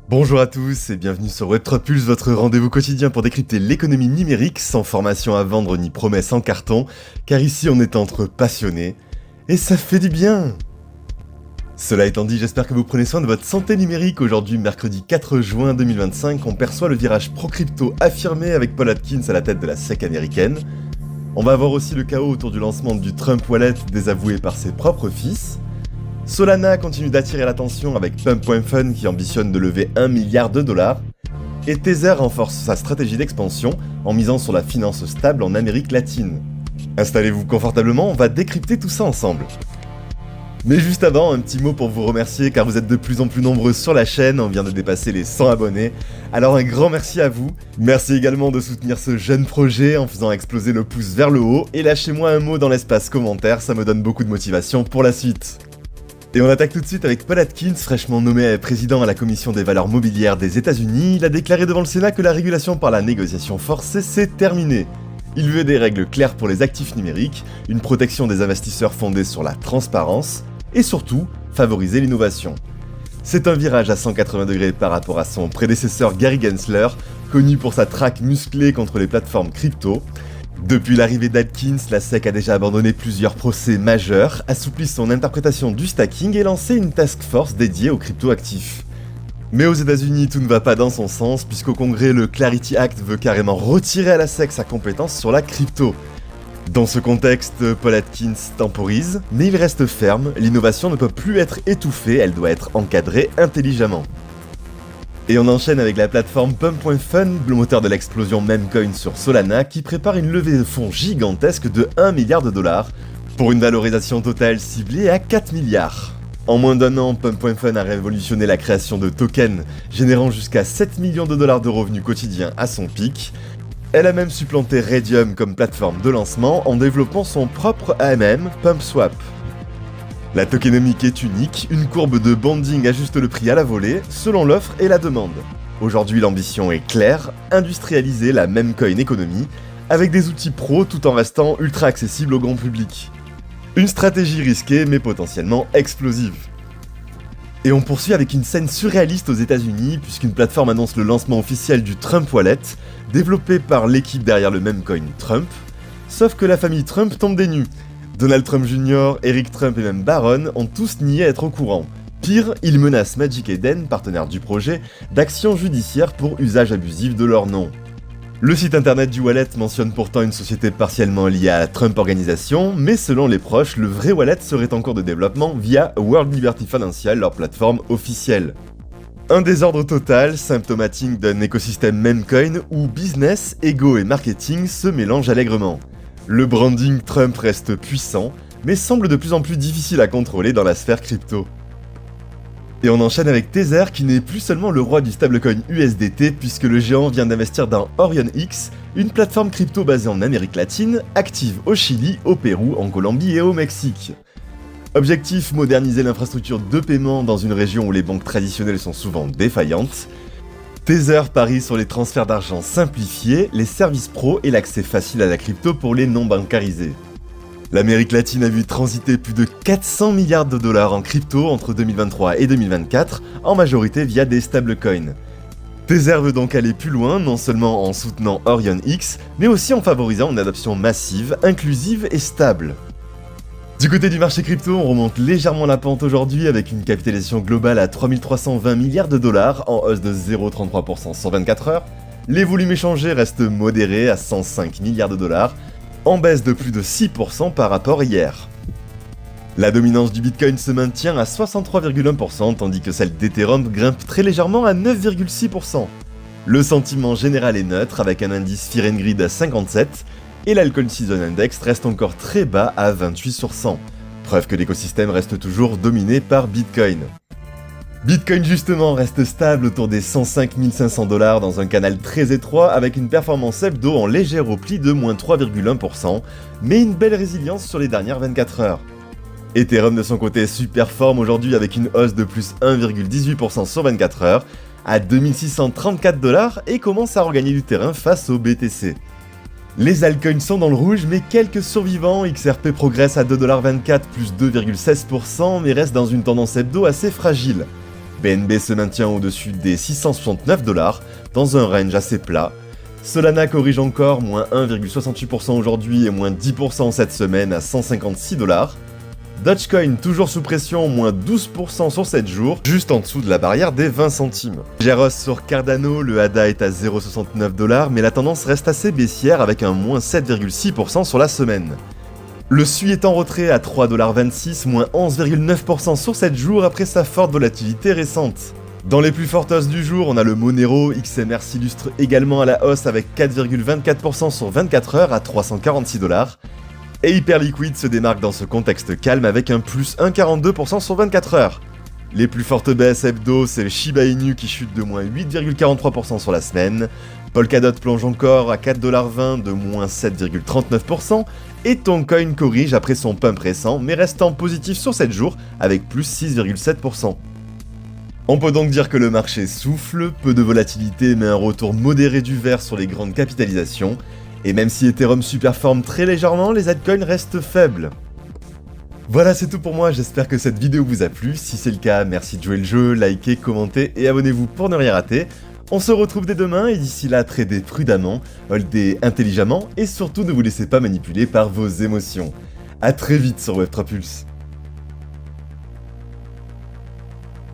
Bonjour à tous et bienvenue sur Web3 Pulse, votre rendez-vous quotidien pour décrypter l'économie numérique sans formation à vendre ni promesses en carton, car ici on est entre passionnés, et ça fait du bien. Cela étant dit, j'espère que vous prenez soin de votre santé numérique. Aujourd'hui, mercredi 4 juin 2025, on perçoit le virage pro-crypto affirmé avec Paul Atkins à la tête de la SEC américaine. On va avoir aussi le chaos autour du lancement du Trump Wallet désavoué par ses propres fils. Solana continue d'attirer l'attention avec Pump.Fun qui ambitionne de lever 1 milliard de dollars. Et Tether renforce sa stratégie d'expansion en misant sur la finance stable en Amérique latine. Installez-vous confortablement, on va décrypter tout ça ensemble. Mais juste avant, un petit mot pour vous remercier car vous êtes de plus en plus nombreux sur la chaîne, on vient de dépasser les 100 abonnés. Alors un grand merci à vous. Merci également de soutenir ce jeune projet en faisant exploser le pouce vers le haut et lâchez-moi un mot dans l'espace commentaire, ça me donne beaucoup de motivation pour la suite. Et on attaque tout de suite avec Paul Atkins, fraîchement nommé président à la Commission des valeurs mobilières des États-Unis. Il a déclaré devant le Sénat que la régulation par la négociation forcée s'est terminée. Il veut des règles claires pour les actifs numériques, une protection des investisseurs fondée sur la transparence, et surtout, favoriser l'innovation. C'est un virage à 180 degrés par rapport à son prédécesseur Gary Gensler, connu pour sa traque musclée contre les plateformes crypto. Depuis l'arrivée d'Atkins, la SEC a déjà abandonné plusieurs procès majeurs, assoupli son interprétation du stacking et lancé une task force dédiée aux crypto-actifs. Mais aux États-Unis, tout ne va pas dans son sens, puisqu'au Congrès, le Clarity Act veut carrément retirer à la SEC sa compétence sur la crypto. Dans ce contexte, Paul Atkins temporise, mais il reste ferme, l'innovation ne peut plus être étouffée, elle doit être encadrée intelligemment. Et on enchaîne avec la plateforme Pump.Fun, le moteur de l'explosion Memecoin sur Solana, qui prépare une levée de fonds gigantesque de 1 milliard de dollars, pour une valorisation totale ciblée à 4 milliards. En moins d'un an, Pump.Fun a révolutionné la création de tokens, générant jusqu'à 7 millions de dollars de revenus quotidiens à son pic. Elle a même supplanté Raydium comme plateforme de lancement en développant son propre AMM, PumpSwap. La tokenomique est unique, une courbe de banding ajuste le prix à la volée, selon l'offre et la demande. Aujourd'hui l'ambition est claire, industrialiser la Memecoin économie, avec des outils pro tout en restant ultra accessible au grand public. Une stratégie risquée mais potentiellement explosive. Et on poursuit avec une scène surréaliste aux États-Unis, puisqu'une plateforme annonce le lancement officiel du Trump Wallet, développé par l'équipe derrière le Memecoin Trump, sauf que la famille Trump tombe des nues. Donald Trump Jr., Eric Trump et même Barron ont tous nié être au courant. Pire, ils menacent Magic Eden, partenaire du projet, d'actions judiciaires pour usage abusif de leur nom. Le site internet du wallet mentionne pourtant une société partiellement liée à la Trump Organisation, mais selon les proches, le vrai wallet serait en cours de développement via World Liberty Financial, leur plateforme officielle. Un désordre total, symptomatique d'un écosystème Memecoin où business, ego et marketing se mélangent allègrement. Le branding Trump reste puissant, mais semble de plus en plus difficile à contrôler dans la sphère crypto. Et on enchaîne avec Tether qui n'est plus seulement le roi du stablecoin USDT puisque le géant vient d'investir dans OrionX, une plateforme crypto basée en Amérique latine, active au Chili, au Pérou, en Colombie et au Mexique. Objectif, moderniser l'infrastructure de paiement dans une région où les banques traditionnelles sont souvent défaillantes. Tether parie sur les transferts d'argent simplifiés, les services pro et l'accès facile à la crypto pour les non bancarisés. L'Amérique latine a vu transiter plus de 400 milliards de dollars en crypto entre 2023 et 2024, en majorité via des stablecoins. Tether veut donc aller plus loin, non seulement en soutenant OrionX, mais aussi en favorisant une adoption massive, inclusive et stable. Du côté du marché crypto, on remonte légèrement la pente aujourd'hui avec une capitalisation globale à 3320 milliards de dollars en hausse de 0,33% sur 24 heures. Les volumes échangés restent modérés à 105 milliards de dollars, en baisse de plus de 6% par rapport hier. La dominance du Bitcoin se maintient à 63,1% tandis que celle d'Ethereum grimpe très légèrement à 9,6%. Le sentiment général est neutre avec un indice Fear and Greed à 57, et l'Alcoin Season Index reste encore très bas à 28 sur 100, preuve que l'écosystème reste toujours dominé par Bitcoin. Bitcoin justement reste stable autour des 105 500 $ dans un canal très étroit avec une performance hebdo en léger repli de moins 3,1%, mais une belle résilience sur les dernières 24 heures. Ethereum de son côté superforme aujourd'hui avec une hausse de plus 1,18% sur 24 heures à 2634 $ et commence à regagner du terrain face au BTC. Les altcoins sont dans le rouge, mais quelques survivants. XRP progresse à 2,24$ plus 2,16%, mais reste dans une tendance hebdo assez fragile. BNB se maintient au-dessus des 669 $, dans un range assez plat. Solana corrige encore, moins 1,68% aujourd'hui et moins 10% cette semaine à 156 $. Dogecoin toujours sous pression, moins 12% sur 7 jours, juste en dessous de la barrière des 20 centimes. Geros sur Cardano, le ADA est à 0,69 $, mais la tendance reste assez baissière avec un moins 7,6% sur la semaine. Le SUI est en retrait à 3,26 $, moins 11,9% sur 7 jours après sa forte volatilité récente. Dans les plus fortes hausses du jour, on a le Monero, XMR s'illustre également à la hausse avec 4,24% sur 24 heures à 346 $. Et Hyperliquid se démarque dans ce contexte calme avec un plus 1,42% sur 24 heures. Les plus fortes baisses hebdo, c'est le Shiba Inu qui chute de moins 8,43% sur la semaine, Polkadot plonge encore à 4,20$ de moins 7,39%, et Toncoin corrige après son pump récent mais reste en positif sur 7 jours avec plus 6,7%. On peut donc dire que le marché souffle, peu de volatilité mais un retour modéré du vert sur les grandes capitalisations, et même si Ethereum superforme très légèrement, les altcoins restent faibles. Voilà, c'est tout pour moi, j'espère que cette vidéo vous a plu. Si c'est le cas, merci de jouer le jeu, likez, commentez et abonnez-vous pour ne rien rater. On se retrouve dès demain et d'ici là, tradez prudemment, holdez intelligemment et surtout ne vous laissez pas manipuler par vos émotions. A très vite sur Web3Pulse.